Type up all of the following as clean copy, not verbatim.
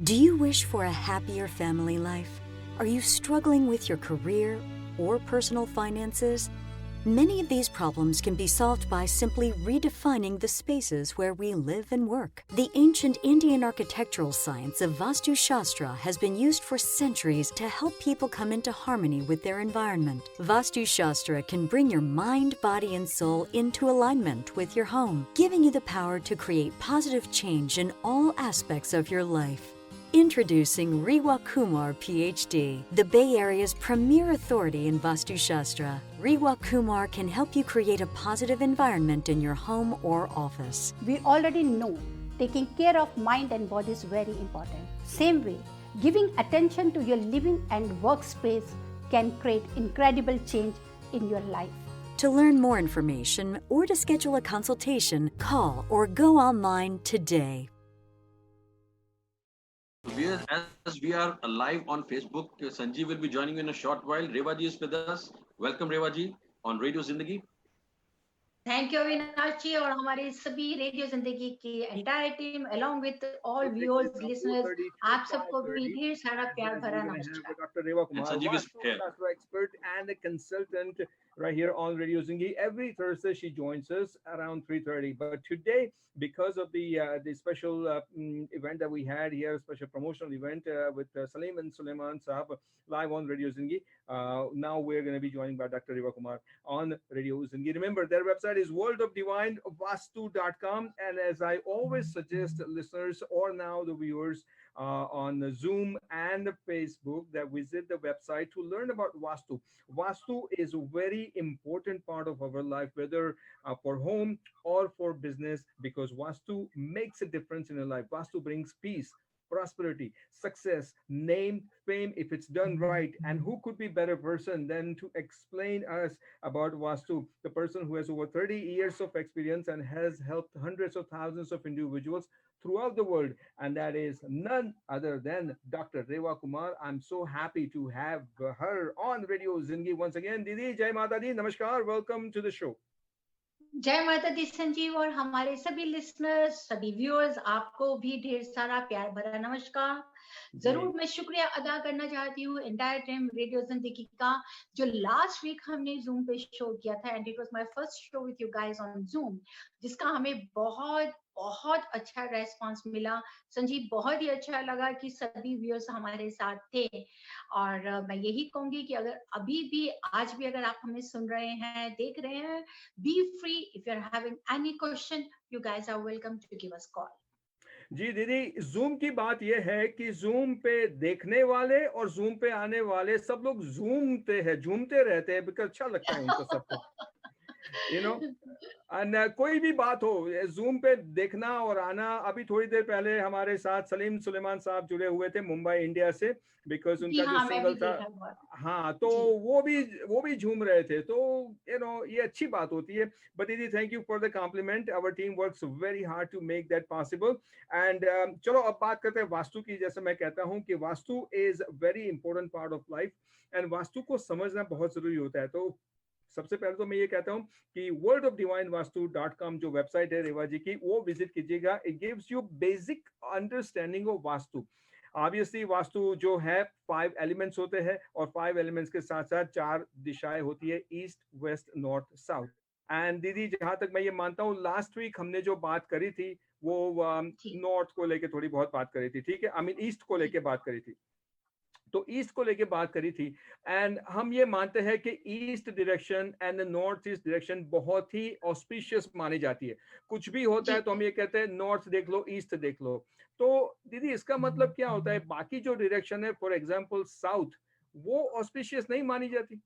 Do you wish for a happier family life? Are you struggling with your career or personal finances? Many of these problems can be solved by simply redefining the spaces where we live and work. The ancient Indian architectural science of Vastu Shastra has been used for centuries to help people come into harmony with their environment. Vastu Shastra can bring your mind, body, and soul into alignment with your home, giving you the power to create positive change in all aspects of your life. Introducing Rewa Kumar, PhD, the Bay Area's premier authority in Vastu Shastra. Rewa Kumar can help you create a positive environment in your home or office. We already know taking care of mind and body is very important. Same way, giving attention to your living and workspace can create incredible change in your life. To learn more information or to schedule a consultation, call or go online today. As we are live on Facebook, Sanjeev will be joining in a short while. Rewa ji is with us. Welcome Rewa ji on Radio Zindagi. Thank you Avinash ji और हमारे सभी radio Zindagi की entire team along with all viewers listeners आप सबको भी ढेर सारा प्यार भरा नमस्कार. Dr. Rewa Kumar, And Sanjeev is here. Shastra expert and a consultant right here on Radio Zingi. Every Thursday she joins us around 3:30. But today, because of the special event that we had here, special promotional event with Salim and Suleiman Saab live on Radio Zingi, now we're going to be joined by Dr. Rewa Kumar on Radio Zingi. Remember, their website is worldofdivinevastu.com. And as I always suggest listeners or now the viewers on Zoom and Facebook that visit the website to learn about Vastu. Vastu is a very important part of our life, whether for home or for business, because Vastu makes a difference in your life. Vastu brings peace, prosperity, success, name, fame, if it's done right. And who could be better person than to explain us about Vastu? The person who has over 30 years of experience and has helped hundreds of thousands of individuals throughout the world. And that is none other than Dr. Rewa Kumar. I'm so happy to have her on Radio Zingi once again. Didi, Jai Mata Di, Namaskar. Welcome to the show. जय माता दी संजीव और हमारे सभी listeners सभी viewers आपको भी ढेर सारा प्यार भरा नमस्कार. जरूर मैं शुक्रिया अदा करना चाहती हूँ एंटायर टीम रेडियो जिंदगी का जो लास्ट वीक हमने जूम पे शो किया था and it was my first show with you guys on zoom जिसका हमें बहुत बहुत अच्छा रेस्पॉन्स मिला. संजीव बहुत ही अच्छा लगा कि सभी व्यूअर्स हमारे साथ थे और मैं यही कहूंगी कि अगर अभी भी आज भी अगर आप हमें सुन रहे हैं देख रहे हैं be free if you're having any question you guys are welcome to give us call. जी दीदी, जूम की बात यह है कि जूम पे देखने वाले और जूम पे आने वाले सब लोग झूमते रहते हैं बिकॉज अच्छा लगता है उनको सबको यू नो कोई भी बात हो जूम पे देखना और आना. अभी थोड़ी देर पहले हमारे साथ सलीम सुलेमान साहब जुड़े हुए थे मुंबई इंडिया से बिकॉज उनका जो सिंगल था हाँ तो वो भी झूम रहे थे. तो ये अच्छी बात होती है. बट दीदी thank you for the compliment. Our team works very hard to make that possible. And चलो अब बात करते हैं वास्तु की. जैसे मैं कहता हूँ कि vastu is very important part of life and vastu को समझना बहुत जरूरी होता है. तो सबसे पहले तो मैं ये कहता हूँ कि worldofdivinevastu.com जो वेबसाइट है रेवा जी की वो विजिट कीजिएगा. It gives you basic understanding of vastu. Obviously vastu जो है 5 एलिमेंट्स होते हैं और 5 एलिमेंट्स के साथ साथ 4 दिशाएं होती है east west north south. And दीदी जहां तक मैं ये मानता हूँ लास्ट वीक हमने जो बात करी थी वो नॉर्थ को लेके थोड़ी बहुत बात करी थी. ठीक है, आई मीन ईस्ट को लेके बात करी थी. तो ईस्ट को लेके बात करी थी एंड हम ये मानते हैं कि east direction and north east direction बहुत ही ऑस्पिशियस मानी जाती है. कुछ भी होता है तो हम ये कहते हैं नॉर्थ देख लो ईस्ट देख लो. तो दीदी इसका मतलब क्या होता है? बाकी जो डायरेक्शन है फॉर एग्जांपल साउथ वो ऑस्पिशियस नहीं मानी जाती.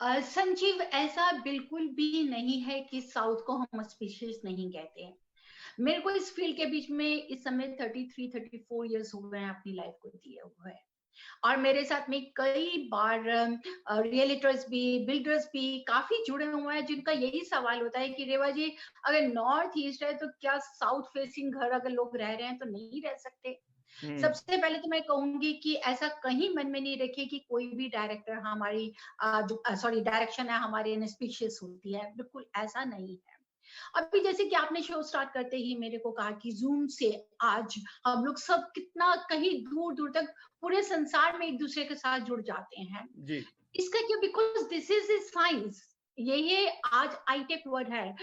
संजीव ऐसा बिल्कुल भी नहीं है कि साउथ को हम ऑस्पिशियस नहीं कहते हैं. मेरे को इस फील्ड के बीच में इस समय 33-34 इयर्स हो गए हैं अपनी लाइफ को दिए हुए हैं और मेरे साथ में कई बार रियलिटर्स भी बिल्डर्स भी काफी जुड़े हुए हैं जिनका यही सवाल होता है कि रेवा जी अगर नॉर्थ ईस्ट है तो क्या साउथ फेसिंग घर अगर लोग रह रहे हैं तो नहीं रह सकते. सबसे पहले तो मैं कहूंगी कि ऐसा कहीं मन में नहीं रखिए कि कोई भी डायरेक्टर हमारी डायरेक्शन है हमारी इनस्पिशियस होती है. बिल्कुल ऐसा नहीं है. अभी जैसे कि आपने शो स्टार्ट करते ही मेरे को कहा कि जूम से आज हम लोग सब कितना कहीं दूर दूर तक पूरे संसार में एक दूसरे के साथ जुड़ जाते हैं। जी इसका क्या, because this is a science, ये आज हाईटेक वर्ड है,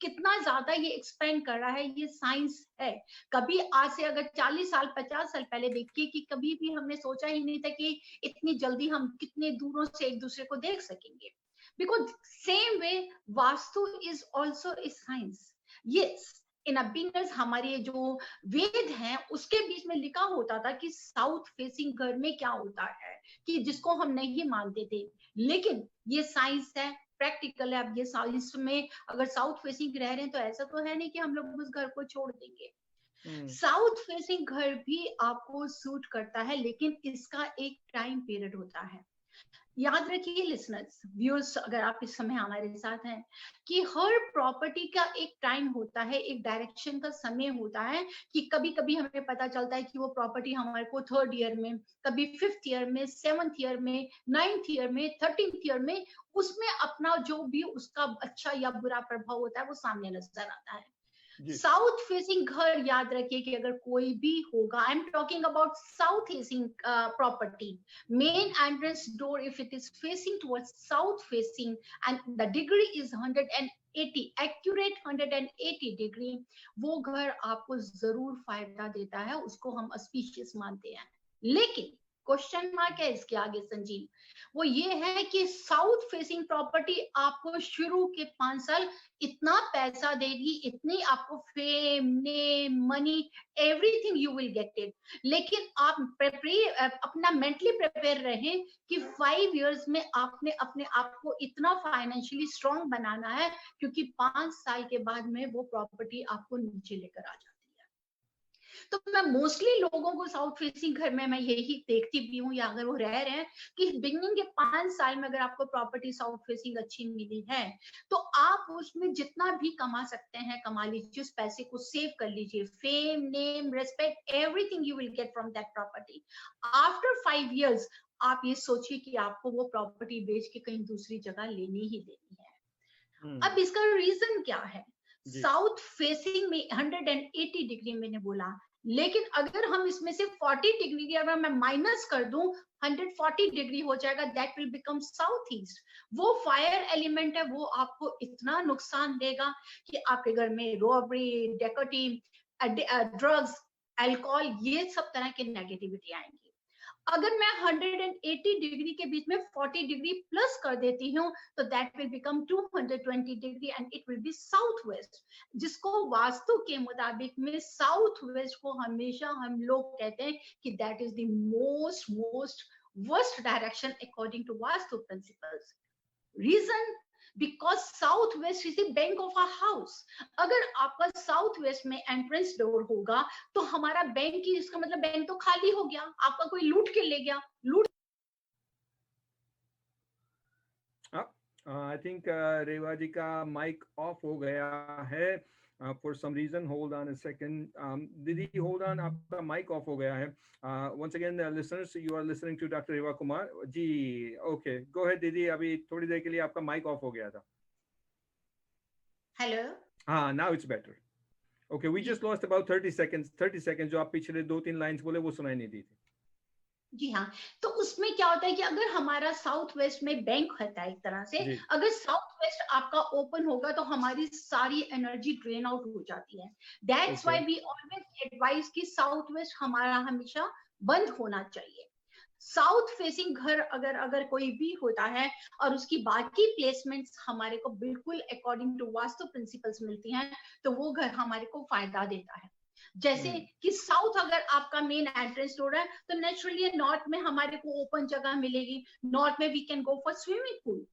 कितना ज्यादा ये एक्सपेंड कर रहा है, ये साइंस है। कभी आज से अगर 40 साल 50 साल पहले देखिए कि कभी भी हमने सोचा ही नहीं था कि इतनी जल्दी हम कितने दूरों से एक दूसरे को देख सकेंगे। Because same way vastu is also a science. Yes, in beginners हमारे जो वेद हैं उसके बीच में लिखा होता था कि साउथ फेसिंग घर में क्या होता है, कि जिसको हम नहीं मानते थे, लेकिन ये साइंस है, प्रैक्टिकल है। अब ये साइंस में अगर साउथ फेसिंग रह रहे हैं तो ऐसा तो है नहीं कि हम लोग उस घर को छोड़ देंगे। साउथ फेसिंग घर भी आपको सूट करता है, लेकिन इसका एक टाइम पीरियड होता है। याद रखिए लिसनर्स, व्यूअर्स, अगर आप इस समय हमारे साथ हैं, कि हर प्रॉपर्टी का एक टाइम होता है, एक डायरेक्शन का समय होता है, कि कभी कभी हमें पता चलता है कि वो प्रॉपर्टी हमारे को 3rd ईयर में, कभी 5th ईयर में, 7th ईयर में, 9th ईयर में, 13th ईयर में, उसमें अपना जो भी उसका अच्छा या बुरा प्रभाव होता है वो सामने नजर आता है। साउथ फेसिंग घर याद रखिए कि अगर कोई भी होगा, I am talking about south facing property, main entrance door if it is facing towards south facing and the degree is 180 accurate 180 degree, वो घर आपको जरूर फायदा देता है, उसको हम ऑस्पिशियस मानते हैं। लेकिन क्वेश्चन मार्क है इसके आगे संजीव, वो ये है कि साउथ फेसिंग प्रॉपर्टी आपको शुरू के 5 साल इतना पैसा देगी, इतनी आपको fame, name, money, everything you will get it. लेकिन आप अपना मेंटली प्रिपेयर रहें कि 5 इयर्स में आपने अपने आप को इतना फाइनेंशियली स्ट्रांग बनाना है, क्योंकि 5 साल के बाद में वो प्रॉपर्टी आपको नीचे लेकर आ जाती है। तो मैं मोस्टली लोगों को साउथ फेसिंग घर में मैं यही देखती भी हूँ, या अगर वो रह रहे हैं, कि बिगिनिंग के 5 साल में अगर आपको प्रॉपर्टी साउथ फेसिंग अच्छी मिली है तो आप उसमें जितना भी कमा सकते हैं कमा लीजिए, उस पैसे को सेव कर लीजिए, fame, name, respect, everything you will get from that property. After 5 years आप ये सोचिए कि आपको वो प्रॉपर्टी बेच के कहीं दूसरी जगह लेनी ही लेनी है। अब इसका रीजन क्या है? साउथ फेसिंग में 180 डिग्री मैंने बोला, लेकिन अगर हम इसमें से 40 डिग्री अगर मैं माइनस कर दूं, 140 डिग्री हो जाएगा, that will become south east. वो फायर एलिमेंट है, वो आपको इतना नुकसान देगा कि आपके घर में रॉबरी, डेकोटी, ड्रग्स, अल्कोहल, ये सब तरह की नेगेटिविटी आएंगी। अगर मैं 180 डिग्री के बीच में 40 डिग्री प्लस कर देती हूँ तो that will become 220 degree and it will be south west, जिसको वास्तु के मुताबिक में साउथ वेस्ट को हमेशा हम लोग कहते हैं कि that is the most worst direction according to Vastu principles. Reason, because south west is the bank of a house. अगर आपका साउथ वेस्ट में एंट्रेंस डोर होगा तो हमारा बैंक की, इसका मतलब बैंक तो खाली हो गया, आपका कोई लूट के ले गया, लूट। आई थिंक रेवा जी का माइक ऑफ हो गया है for some reason. Hold on a second. Didi, hold on, आपका mic off हो गया है. Once again, listeners, you are listening to Dr. Reva Kumar. Ji, okay, go ahead दीदी, अभी थोड़ी देर के लिए आपका mic off हो गया था. Hello. हाँ, now it's better. Okay, we just lost about 30 seconds. 30 seconds जो आप पिछले 2-3 लाइंस बोले वो सुनाई नहीं दी थी. जी हाँ, तो उसमें क्या होता है कि अगर हमारा साउथ वेस्ट में बैंक होता है एक तरह से, अगर साउथ वेस्ट आपका ओपन होगा तो हमारी सारी एनर्जी ड्रेन आउट हो जाती है। That's why we always advise कि साउथ वेस्ट हमारा हमेशा बंद होना चाहिए। साउथ फेसिंग घर अगर कोई भी होता है और उसकी बाकी प्लेसमेंट्स हमारे को बिल्कुल अकॉर्डिंग टू वास्तु प्रिंसिपल्स मिलती हैं तो वो घर हमारे को फायदा देता है। जैसे कि साउथ अगर आपका मेन एंट्रेंस डोर है तो नेचुरली नॉर्थ में हमारे को ओपन जगह मिलेगी, नॉर्थ में we can go for swimming pool.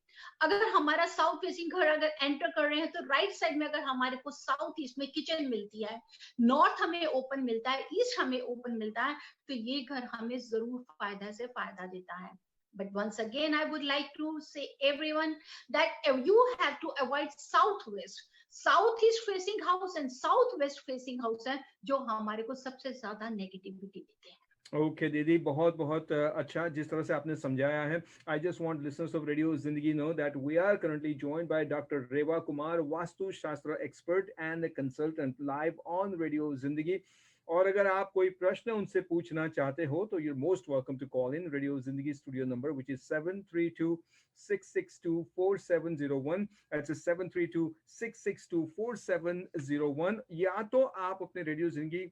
अगर हमारा साउथ फेसिंग घर अगर एंटर कर रहे हैं तो राइट साइड में अगर हमारे को साउथ ईस्ट में किचन मिलती है, नॉर्थ हमें ओपन मिलता है, ईस्ट हमें ओपन मिलता है, तो ये घर हमें जरूर फायदा देता है। But once again, I would like to say everyone that you have to avoid southwest. South east facing house and south west facing house है जो हमारे को सबसे ज्यादा नेगेटिविटी देते हैं। ओके दीदी, बहुत बहुत अच्छा जिस तरह से आपने समझाया है. I just want listeners of radio Zindagi know that we are currently joined by doctor Reva Kumar, Vastu Shastra expert and consultant, live on radio Zindagi. और अगर आप कोई प्रश्न उनसे पूछना चाहते हो तो you're most welcome to call in radio जिंदगी studio number which is 732-662-4701. That's a 732-662-4701. या तो आप अपने रेडियो जिंदगी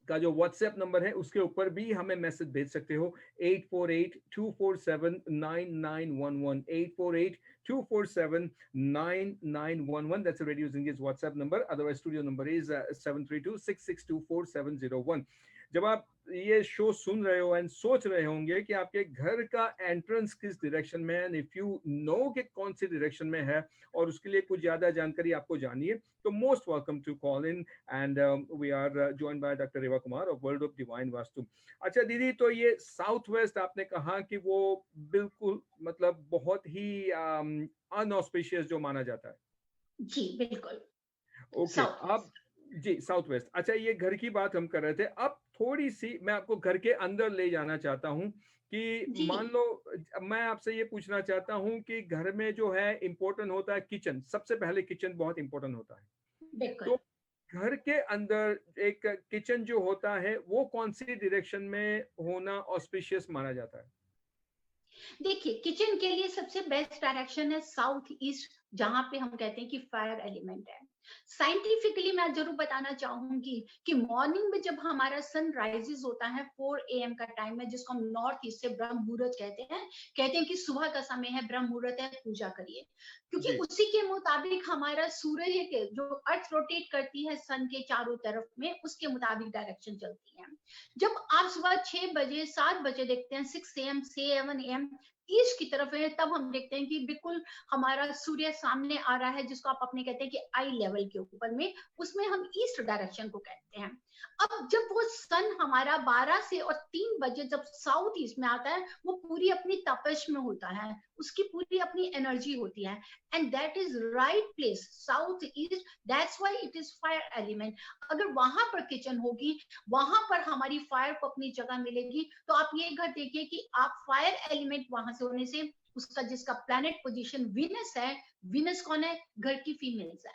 का जो व्हाट्सएप नंबर है उसके ऊपर भी हमें मैसेज भेज सकते हो. 848-247-9911, 848-247-9911. That's the Radio Zingi's WhatsApp number. Otherwise, studio number is 732-662-4701. जब आप ये शो सुन रहे हो एंड सोच रहे होंगे कि आपके घर का एंट्रेंस किस डायरेक्शन में है, इफ यू नो कि कौन सी डायरेक्शन में है और उसके लिए कुछ ज्यादा जानकारी आपको जानिए, तो most welcome to call in and we are joined by doctor Reva Kumar of world of divine Vastu. अच्छा दीदी, तो ये साउथ वेस्ट आपने कहा कि वो बिल्कुल मतलब बहुत ही अनऑस्पिशियस जो माना जाता है. जी बिल्कुल. ओके अब जी साउथ वेस्ट. अच्छा, ये घर की बात हम कर रहे थे. अब थोड़ी सी मैं आपको घर के अंदर ले जाना चाहता हूँ कि मान लो मैं आपसे ये पूछना चाहता हूँ कि घर में जो है इम्पोर्टेंट होता है किचन. सबसे पहले किचन बहुत इम्पोर्टेंट होता है. तो घर के अंदर एक किचन जो होता है वो कौन सी डायरेक्शन में होना ऑस्पिशियस माना जाता है? देखिए, किचन के लिए सबसे बेस्ट डायरेक्शन है साउथ ईस्ट, जहां पे हम कहते हैं कि फायर एलिमेंट है. साइंटिफिकली मैं जरूर बताना चाहूंगी कि मॉर्निंग में जब हमारा सन राइजेस होता है 4 AM का टाइम है, जिसको हम नॉर्थ ईस्ट से ब्रह्म मुहूर्त कहते हैं कि सुबह का समय है, ब्रह्म मुहूर्त है, पूजा करिए. क्योंकि उसी के मुताबिक हमारा सूर्य के जो अर्थ रोटेट करती है सन के चारों तरफ में, उसके मुताबिक डायरेक्शन चलती है. जब आप सुबह 6 बजे 7 बजे देखते हैं, 6 AM 7 AM ईस्ट की तरफ है, तब हम देखते हैं कि बिल्कुल हमारा सूर्य सामने आ रहा है, जिसको आप अपने कहते हैं कि आई लेवल के ऊपर में, उसमें हम ईस्ट डायरेक्शन को कहते हैं. अब जब वो सन हमारा 12 से और 3 बजे जब साउथ ईस्ट में आता है, वो पूरी अपनी तपश में होता है, उसकी पूरी अपनी एनर्जी होती है. And that is right place, south east. That's why it is fire element. अगर वहां पर किचन होगी, वहां पर हमारी फायर को अपनी जगह मिलेगी. तो आप ये घर देखिए कि आप फायर एलिमेंट वहां से होने से उसका जिसका प्लैनेट पोजीशन वीनस है, वीनस कौन है? घर की फीमेल्स है.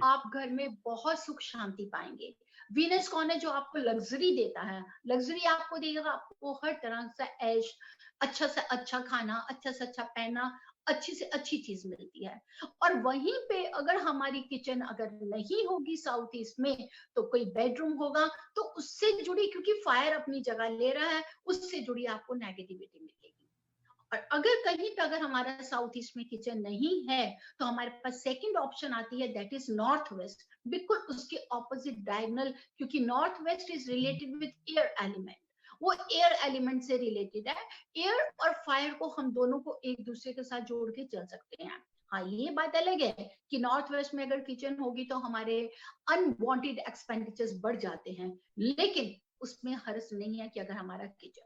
आप घर में बहुत सुख शांति पाएंगे. वीनस कौन है? जो आपको लग्जरी देता है. लग्जरी आपको देगा, आपको हर तरह से ऐश, अच्छा से अच्छा खाना, अच्छा से अच्छा पहना, अच्छी से अच्छी चीज मिलती है. और वहीं पे अगर हमारी किचन अगर नहीं होगी साउथ ईस्ट में, तो कोई बेडरूम होगा, तो उससे जुड़ी, क्योंकि फायर अपनी जगह ले रहा है, उससे जुड़ी आपको नेगेटिविटी मिलेगी. और अगर कहीं पे अगर हमारा साउथ ईस्ट में किचन नहीं है, तो हमारे पास सेकंड ऑप्शन आती है, दैट इज नॉर्थ वेस्ट. बिल्कुल उसके ऑपोजिट डायगोनल, क्योंकि north west is related with air element. वो एयर एलिमेंट से रिलेटेड है. एयर और फायर को हम दोनों को एक दूसरे के साथ जोड़ के चल सकते हैं. हाँ, ये बात अलग है कि नॉर्थ वेस्ट में अगर किचन होगी तो हमारे अनवांटेड एक्सपेंडिचर्स बढ़ जाते हैं, लेकिन उसमें हर्ज नहीं है कि अगर हमारा kitchen.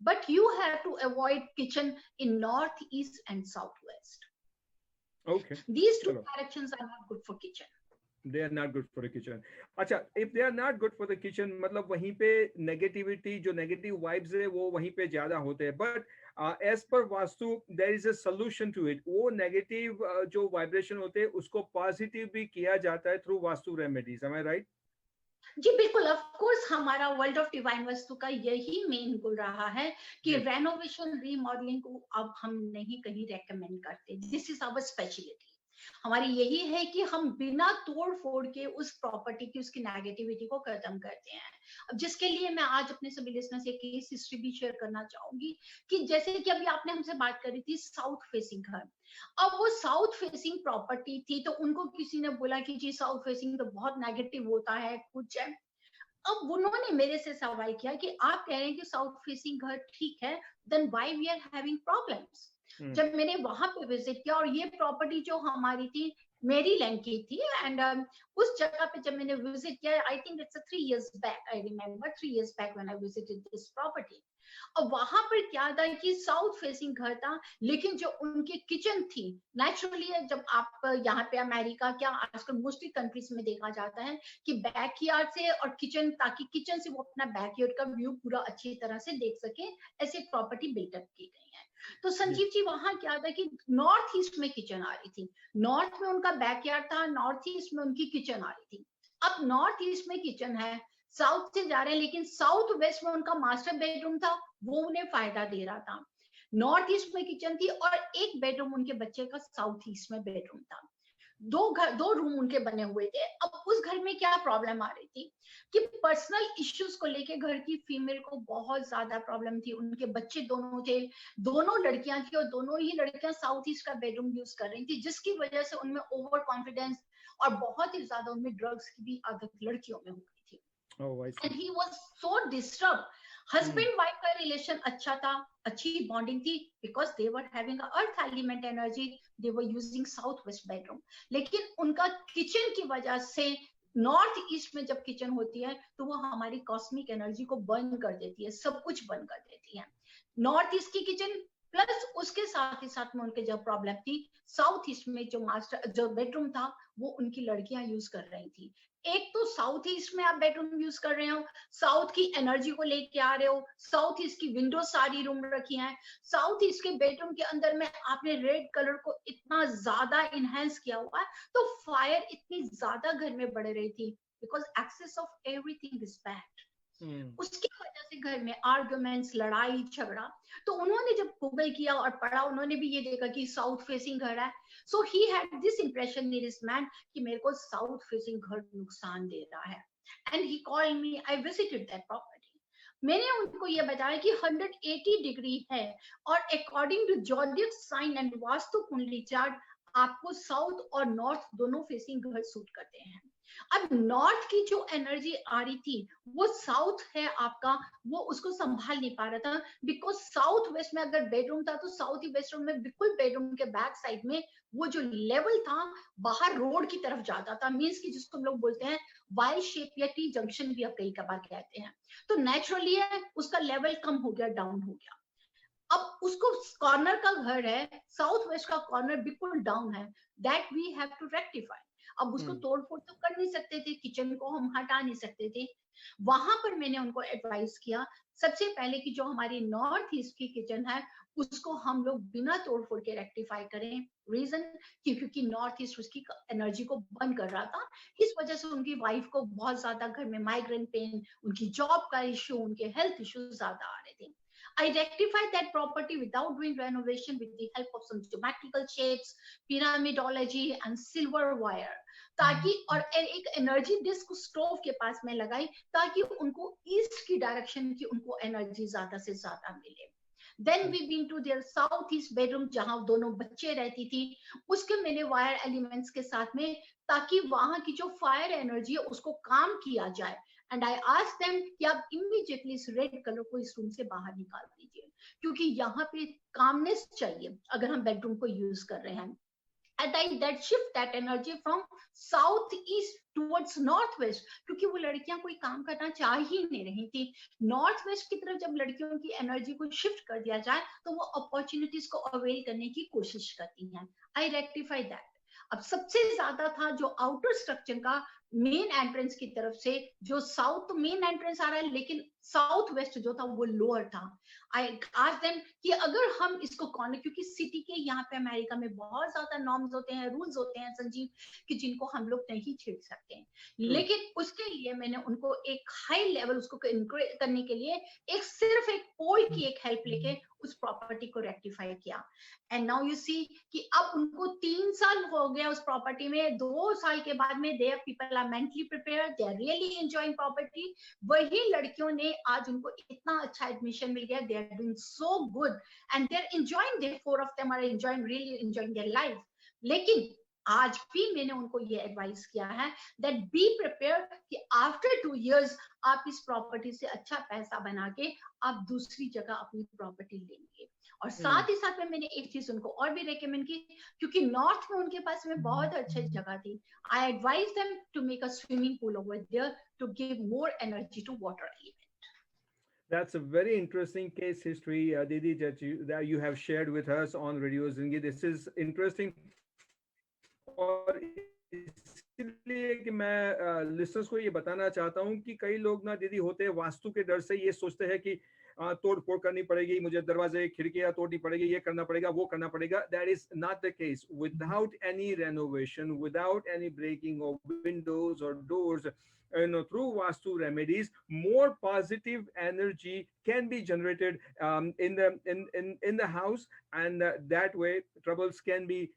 But you have to avoid kitchen in north, east and southwest. Okay. These two directions are not good for kitchen. They are not good for the kitchen. अच्छा, if they are not good for the kitchen, मतलब वहीं पे negativity, जो negative vibes है वो वहीं पे ज्यादा होते हैं. बट एज पर Vastu there is a solution to it. वो नेगेटिव जो वाइब्रेशन होते हैं उसको पॉजिटिव भी किया जाता है through Vastu remedies. Am I right? जी बिल्कुल. ऑफ कोर्स हमारा वर्ल्ड ऑफ डिवाइन वास्तु का यही मेन गोल रहा है कि रेनोवेशन रीमॉडलिंग को अब हम नहीं कहीं रेकमेंड करते. This is our speciality. हमारी यही है कि हम बिना तोड़ फोड़ के उस प्रॉपर्टी की उसकी नेगेटिविटी को खत्म करते हैं. अब जिसके लिए मैं आज अपने सभी लिसनर्स से केस हिस्ट्री भी शेयर करना चाहूंगी कि जैसे कि अभी आपने हमसे बात करी थी साउथ फेसिंग घर. अब वो साउथ फेसिंग प्रॉपर्टी थी, तो उनको किसी ने बोला कि जी साउथ फेसिंग तो बहुत नेगेटिव होता है, कुछ है. अब उन्होंने मेरे से सवाल किया कि आप कह रहे हैं कि साउथ फेसिंग घर ठीक है, then why we are having problems. जब मैंने वहां पे विजिट किया, और ये प्रॉपर्टी जो हमारी थी मेरीलैंड की थी, एंड उस जगह पे जब मैंने विजिट किया, I think it's 3 years back, I remember 3 years back when I visited this property. और वहां पर क्या था कि साउथ फेसिंग घर था, लेकिन जो उनकी किचन थी, नेचुरली जब आप यहाँ पे अमेरिका क्या आजकल मोस्टली कंट्रीज में देखा जाता है कि बैकयार्ड से और किचन, ताकि किचन से वो अपना बैकयार्ड का व्यू पूरा अच्छी तरह से देख सके, ऐसे प्रॉपर्टी बिल्टअप की गई है। तो संजीव जी वहां क्या था कि नॉर्थ ईस्ट में किचन आ रही थी, नॉर्थ में उनका बैकयार्ड था, नॉर्थ ईस्ट में उनकी किचन आ रही थी। अब नॉर्थ ईस्ट में किचन है, साउथ से जा रहे हैं, लेकिन साउथ वेस्ट में उनका मास्टर बेडरूम था, वो उन्हें फायदा दे रहा था। नॉर्थ ईस्ट में किचन थी और एक बेडरूम उनके बच्चे का साउथ ईस्ट में बेडरूम था। दो रूम उनके बने हुए थे। अब उस घर में क्या प्रॉब्लम आ रही थी कि पर्सनल इश्यूज को लेके घर की फीमेल को बहुत ज्यादा प्रॉब्लम थी। उनके बच्चे दोनों थे, दोनों लड़कियां थी और दोनों ही लड़कियां साउथ ईस्ट का बेडरूम यूज कर रही थी, जिसकी वजह से उनमें ओवर कॉन्फिडेंस और बहुत ही ज्यादा उनमें ड्रग्स की भी आदत लड़कियों में हो गई थी। And he was so disturbed. Husband wife का रिलेशन अच्छा था, अच्छी बॉन्डिंग थी, because they were having earth element energy, they were using south west bedroom. लेकिन उनका किचन की वजह से, नॉर्थ ईस्ट में जब किचन होती है तो वो हमारी कॉस्मिक एनर्जी को बंद कर देती है, सब कुछ बंद कर देती है। नॉर्थ ईस्ट की किचन प्लस उसके साथ ही साथ में उनके जब प्रॉब्लम थी, साउथ ईस्ट में जो बेडरूम था वो उनकी लड़कियां यूज कर रही थी। एक तो साउथ ईस्ट में आप बेडरूम यूज कर रहे हो, साउथ की एनर्जी को लेके आ रहे हो, साउथ ईस्ट की विंडो सारी रूम रखी हैं, साउथ ईस्ट के बेडरूम के अंदर में आपने रेड कलर को इतना ज्यादा इनहेंस किया हुआ है, तो फायर इतनी ज्यादा घर में बढ़ रही थी, because excess of everything is bad. उसकी वजह से घर में आर्गुमेंट्स, लड़ाई झगड़ा। तो उन्होंने जब गूगल किया और पढ़ा, उन्होंने भी ये देखा कि साउथ फेसिंग घर है। So he had this impression in his mind कि मेरे को साउथ फेसिंग घर नुकसान दे रहा है। And he called me, I visited that property. मैंने उनको ये बताया कि 180 डिग्री है और according to zodiac sign and Vastu kundli chart आपको साउथ और नॉर्थ दोनों फेसिंग घर सूट करते हैं। अब नॉर्थ की जो एनर्जी आ रही थी वो साउथ है आपका, वो उसको संभाल नहीं पा रहा था, बिकॉज साउथ वेस्ट में अगर बेडरूम था तो साउथ ही वेस्ट रूम में बिल्कुल बेडरूम के बैक साइड में वो जो लेवल था बाहर रोड की तरफ जाता था, मींस कि जिसको हम लोग बोलते हैं वाई शेप या टी जंक्शन भी आप कई कबार कहते हैं। तो नेचुरली है उसका लेवल कम हो गया, डाउन हो गया। अब उसको कॉर्नर का घर है, साउथ वेस्ट का कॉर्नर बिल्कुल डाउन है, that we have to rectify. अब उसको तोड़ फोड़ तो कर नहीं सकते थे, किचन को हम हटा नहीं सकते थे। वहां पर मैंने उनको एडवाइस किया सबसे पहले कि जो हमारी नॉर्थ ईस्ट की किचन है उसको हम लोग बिना तोड़ फोड़ के रेक्टिफाई करें। रीजन क्योंकि नॉर्थ ईस्ट उसकी एनर्जी को बंद कर रहा था, इस वजह से उनकी वाइफ को बहुत ज्यादा घर में माइग्रेन पेन, उनकी जॉब का इश्यू, उनके हेल्थ इश्यूज ज्यादा आ रहे थे। I rectified that property without doing renovation with the help of some geometrical shapes, pyramidology and silver wire. ताकि और एक एनर्जी डिस्क स्टोव के पास में लगाई ताकि उनको ईस्ट की डायरेक्शन की उनको एनर्जी ज्यादा से ज्यादा मिले। Then we been to their south east bedroom जहां दोनों बच्चे रहती थी, उसके मैंने वायर एलिमेंट्स के साथ में, ताकि वहां की जो फायर एनर्जी है उसको काम किया जाए। एंड आई आस्क्ड देम कि आप इमीडिएटली इस रेड कलर को इस रूम से बाहर निकाल दीजिए, क्योंकि यहाँ पे कामनेस चाहिए अगर हम बेडरूम को यूज कर रहे हैं। And that shift that energy from south east towards north west, क्योंकि वो लड़कियां कोई काम करना चाह ही नहीं रही थी। नॉर्थ वेस्ट की तरफ जब लड़कियों की एनर्जी को शिफ्ट कर दिया जाए तो वो अपॉर्चुनिटीज को अवेल करने की कोशिश करती हैं। आई रेक्टिफाई दैट। अब सबसे ज्यादा था जो आउटर स्ट्रक्चर का मेन एंट्रेंस की तरफ से, जो साउथ मेन एंट्रेंस आ रहा है लेकिन साउथ वेस्ट जो था वो लोअर था। आई आस्क्ड देम कि अगर हम इसको कॉर्नर, क्योंकि सिटी के यहाँ पे अमेरिका में बहुत ज्यादा नॉर्म्स होते हैं, रूल्स होते हैं संजीव, कि जिनको हम लोग नहीं छेड़ सकते हैं। लेकिन उसके लिए मैंने उनको एक हाई लेवल उसको करने के लिए सिर्फ एक पोल की एक हेल्प लेके उस प्रॉपर्टी को रेक्टिफाई किया। एंड नाउ यू सी कि अब उनको 3 साल हो गया उस प्रॉपर्टी में। 2 साल के बाद में they people are mentally prepared, they are really enjoying property. वही लड़कियों ने आज उनको इतना अच्छा एडमिशन मिल गया, they are doing so good and they are enjoying, they 4 of them are enjoying, really enjoying their life. लेकिन आज भी मैंने उनको ये एडवाइस किया है दैट बी प्रिपेयर्ड कि आफ्टर 2 years आप इस प्रॉपर्टी से अच्छा पैसा बना के आप दूसरी जगह अपनी प्रॉपर्टी लेंगे। और साथ ही साथ में मैंने एक चीज उनको और भी रेकमेंड की, क्योंकि नॉर्थ में उनके पास में बहुत अच्छी जगह थी। I advise them to make a swimming pool over there to give more energy to water element. That's a very interesting case history, Didi, that you have shared with us on Radio Zingi. This is interesting, और इसलिए कि मैं listeners को ये बताना चाहता हूँ कि कई लोग ना दीदी होते हैं वास्तु के डर से ये सोचते हैं कि तोड़ फोड़ करनी पड़ेगी, मुझे दरवाजे खिड़कियां तोड़नी पड़ेगी, ये करना पड़ेगा, वो करना पड़ेगा. That is not the case. Without any renovation, without any breaking of windows और doors, through Vastu remedies, more positive energy can be generated in the house, and that way troubles can be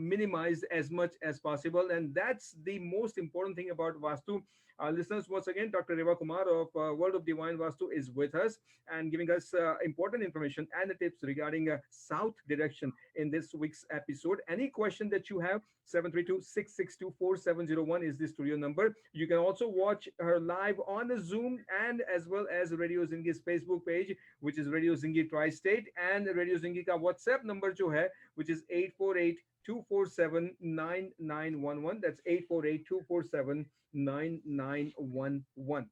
minimized as much as possible, and that's the most important thing about Vastu. Listeners, once again, Dr. Reva Kumar of World of Divine Vastu is with us and giving us important information and the tips regarding south direction in this week's episode. Any question that you have, 732-662-4701 is the studio number. You can also watch her live on the Zoom and as well as Radio Zingi's Facebook page, which is Radio Zingi Tri-State, and Radio Zingi ka WhatsApp number jo hai, which is 848-247-9911. That's 848-247-9911.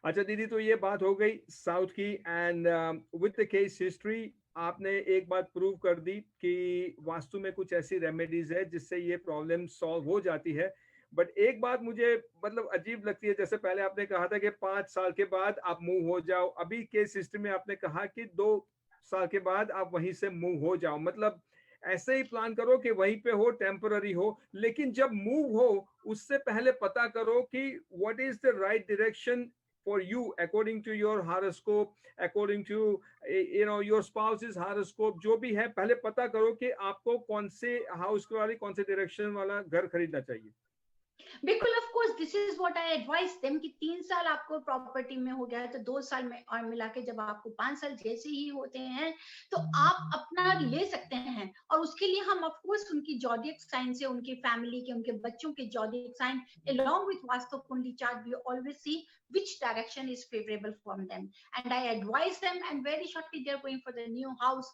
अच्छा दीदी, तो ये बात हो गई south की, and with the case history आपने एक बात प्रूव कर दी कि वास्तु में कुछ ऐसी रेमेडीज है जिससे ये प्रॉब्लम सॉल्व हो जाती है. बट एक बात मुझे मतलब अजीब लगती है, जैसे पहले आपने कहा था कि 5 साल के बाद आप मूव हो जाओ, अभी केस हिस्ट्री में आपने कहा कि 2 साल के बाद आप वहीं से मूव हो जाओ. मतलब ऐसे ही प्लान करो कि वहीं पे हो, टेम्पररी हो, लेकिन जब मूव हो उससे पहले पता करो कि what is the right direction for you according to your horoscope, according to your spouse's horoscope. जो भी है पहले पता करो कि आपको कौन से हाउस वाली कौन से डायरेक्शन वाला घर खरीदना चाहिए. बिल्कुल, of course this is what I advice them कि 3 साल आपको प्रॉपर्टी में हो गया है तो 2 साल में और मिला के जब आपको 5 साल जैसे ही होते हैं तो आप अपना ले सकते हैं. और उसके लिए हम ऑफ कोर्स उनकी जॉडियक साइन से, उनकी फैमिली के, उनके बच्चों के zodiac sign along with Vastu kundli chart, we always see which direction is favorable for them and I advise them, and very shortly they are going for the new house.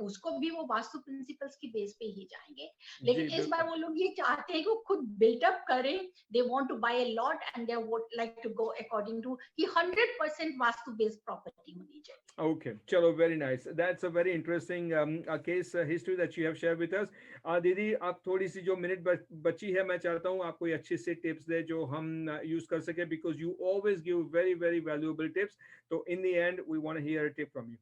उसको भी वो vastu principles की बेस पे ही जाएंगे. लेकिन इस बार वो लोग ये चाहते हैं कि वो खुद बिल्टअप करें. They want to buy a lot and they would like to go according to कि 100% वास्तु बेस्ड प्रॉपर्टी होनी चाहिए. Okay, chalo, very nice. That's a very interesting case history that you have shared with us. दीदी, आप थोड़ी सी जो minute बची है, मैं चाहता हूँ आप कोई अच्छी से टिप्स दे जो हम यूज कर सके, because you always give very very valuable tips. So in the end we want to hear a tip from you.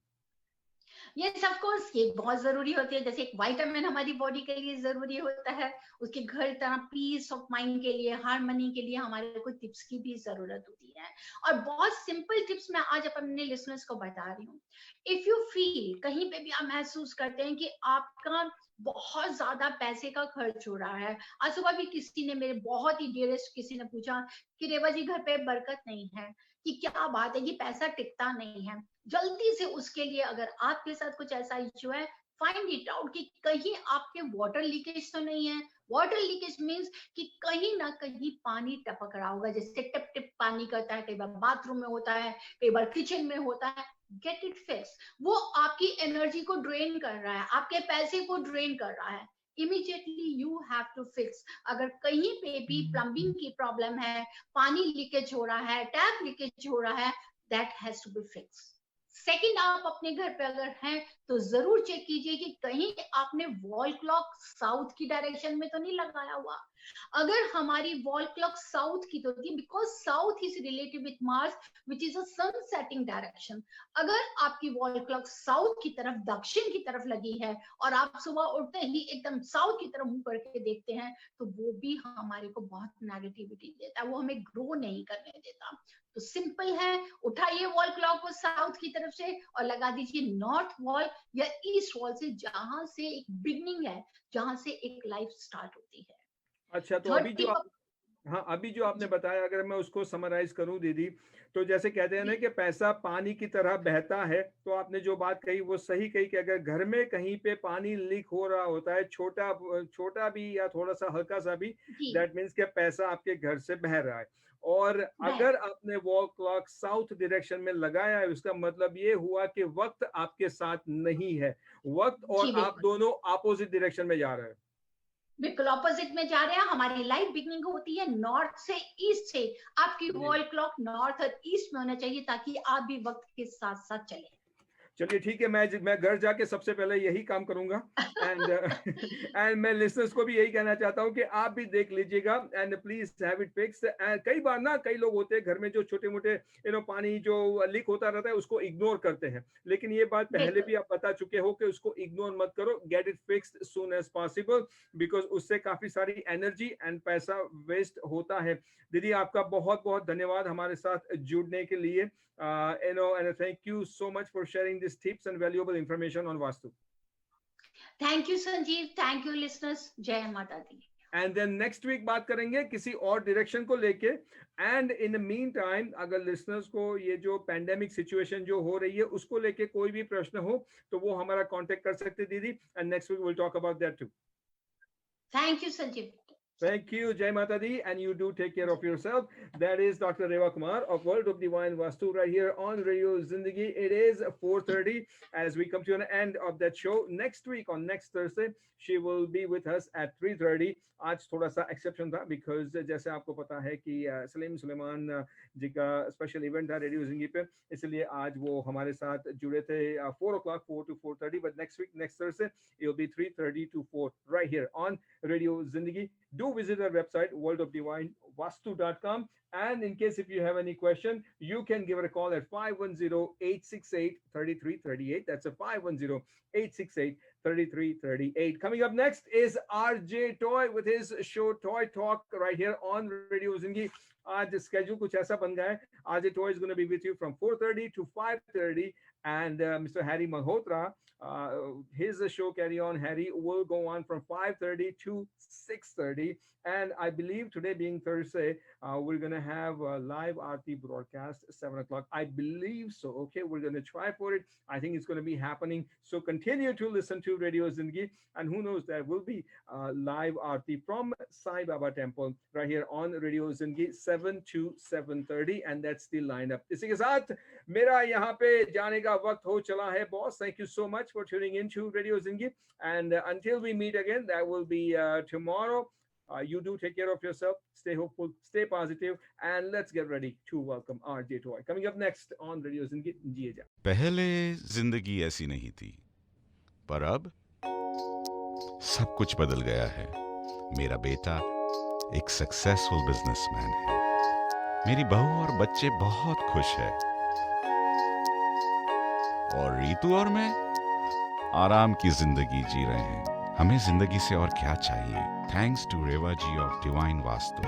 Yes of course, ये बहुत जरूरी होती है. जैसे एक विटामिन हमारी बॉडी के लिए जरूरी होता है, उसके घर तरह पीस ऑफ माइंड के लिए, हार्मनी के लिए हमारे को टिप्स की भी जरूरत होती है. और बहुत सिंपल टिप्स मैं आज अपने लिसनर्स को बता रही हूँ. इफ यू फील कहीं पे भी आप महसूस करते हैं कि आपका बहुत ज्यादा पैसे का खर्च हो रहा है. आज सुबह भी किसी ने, मेरे बहुत ही डियरेस्ट किसी ने पूछा कि रेवा जी घर पे बरकत नहीं है, कि क्या बात है, ये पैसा टिकता नहीं है. जल्दी से उसके लिए, अगर आपके साथ कुछ ऐसा इश्यू है, फाइंड इट आउट कि कहीं आपके वाटर लीकेज तो नहीं है. वाटर लीकेज मीन्स कि कहीं ना कहीं पानी टपक रहा होगा, जैसे टिप टिप पानी करता है, कई बार बाथरूम में होता है, कई बार किचन में होता है. Get it fix. वो आपकी एनर्जी को ड्रेन कर रहा है, आपके पैसे को ड्रेन कर रहा है. Immediately you have to fix. अगर कहीं पे भी प्लम्बिंग की प्रॉब्लम है, पानी लीकेज हो रहा है, टैप लीकेज हो रहा है, that has to be fix. Second, आप अपने घर पे अगर हैं तो जरूर चेक कीजिए कि कहीं आपने वॉल क्लॉक साउथ की डायरेक्शन में तो नहीं लगाया हुआ. अगर हमारी वॉल क्लॉक साउथ की तो थी, because south is related with Mars which is a sun setting direction. अगर आपकी वॉल क्लॉक साउथ की तरफ, दक्षिण की तरफ लगी है और आप सुबह उठते ही एकदम साउथ की तरफ मुंह करके देखते हैं, तो वो भी हमारे को बहुत नेगेटिविटी देता है, वो हमें ग्रो नहीं करने देता. तो सिंपल है, उठाइए वॉल क्लॉक को साउथ की तरफ से और लगा दीजिए नॉर्थ वॉल या ईस्ट वॉल से, जहां से एक बिगनिंग है, जहां से एक लाइफ स्टार्ट होती है. अच्छा, तो अभी जो आपने बताया, अगर मैं उसको समराइज करूं दीदी, तो जैसे कहते हैं ना कि पैसा पानी की तरह बहता है, तो आपने जो बात कही वो सही कही कि अगर घर में कहीं पे पानी लीक हो रहा होता है, छोटा भी या थोड़ा सा हल्का सा भी, दैट मीन्स कि पैसा आपके घर से बह रहा है. और अगर आपने वॉल क्लॉक साउथ डायरेक्शन में लगाया है, उसका मतलब ये हुआ कि वक्त आपके साथ नहीं है, वक्त और आप दोनों अपोजिट डायरेक्शन में जा रहे हैं. बिल्कुल ऑपोजिट में जा रहे हैं। हमारी लाइफ बिगनिंग होती है नॉर्थ से, ईस्ट से। आपकी वॉल क्लॉक नॉर्थ और ईस्ट में होना चाहिए ताकि आप भी वक्त के साथ साथ चले। चलिए ठीक है, मैं घर जाके सबसे पहले यही काम करूंगा एंड एंड मैं लिसनर्स को भी यही कहना चाहता हूं कि आप भी देख लीजिएगा and please have it fixed. And कई बार ना कई लोग होते हैं घर में जो छोटे मोटे पानी जो लीक होता रहता है उसको इग्नोर करते हैं, लेकिन ये बात पहले बिल्कुल भी आप बता चुके हो कि उसको इग्नोर मत करो, get it fixed soon as possible, because उससे काफी सारी एनर्जी एंड पैसा वेस्ट होता है। दीदी आपका बहुत बहुत धन्यवाद हमारे साथ जुड़ने के लिए, and thank you so much for sharing these tips and valuable information on Vastu. Thank you Sanjeev, thank you listeners, जय माता दी। एंड देन नेक्स्ट वीक बात करेंगे किसी और डायरेक्शन को लेके। And in the mean time अगर लिसनर्स को ये जो पैंडेमिक सिचुएशन जो हो रही है उसको लेके कोई भी प्रश्न हो तो वो हमारा कांटेक्ट कर सकते दीदी, and next week will talk about that too. Thank you Sanjeev. Thank you, Jai Mata Di, and you do take care of yourself. That is Dr. Reva Kumar of World of Divine Vastu right here on Radio Zindagi. It is 4:30 as we come to an end of that show. Next week on next Thursday, she will be with us at 3:30. आज थोड़ा सा exception था because जैसे आपको पता है कि सलीम सुलेमान जी का स्पेशल इवेंट था रेडियो जिंदगी पे, इसलिए आज वो हमारे साथ जुड़े थे 4 o'clock 4 to 4:30, but next week next Thursday it will be 3:30 to 4 right here on Radio Zindagi. Do visit our website worldofdivinevastu.com, and in case if you have any question you can give it a call at 510-868-3338. That's a 510-868-3338. Coming up next is RJ Toy with his show Toy Talk right here on Radio Zindagi. आज schedule कुछ ऐसा बन गया है, RJ Toy is going to be with you from 4:30 to 5:30, and Mr. Harry Malhotra, his show Carry On Harry will go on from 5:30 to 6:30, and I believe today being Thursday we're going to have a live RT broadcast 7 o'clock, I believe so. Okay, we're going to try for it. I think it's going to be happening, so continue to listen to Radio Zindagi, and who knows, there will be live RT from Sai Baba Temple right here on Radio Zindagi 7 to 7:30, and that's the lineup. इसी के साथ मेरा यहाँ पे जाने का वक्त हो चला है boss. Thank you so much for tuning in to Radio Zindagi, and until we meet again, that will be tomorrow. You do take care of yourself, stay hopeful, stay positive, and let's get ready to welcome RJ Toy. Coming up next on Radio Zindagi. जिए जा. पहले जिंदगी ऐसी नहीं थी, पर अब सब कुछ बदल गया है। मेरा बेटा एक सक्सेसफुल बिजनेसमैन है, मेरी बहू और बच्चे बहुत खुश है, और रीतू और मैं आराम की जिंदगी जी रहे हैं। हमें जिंदगी से और क्या चाहिए? Thanks to Reva ji of divine vastu.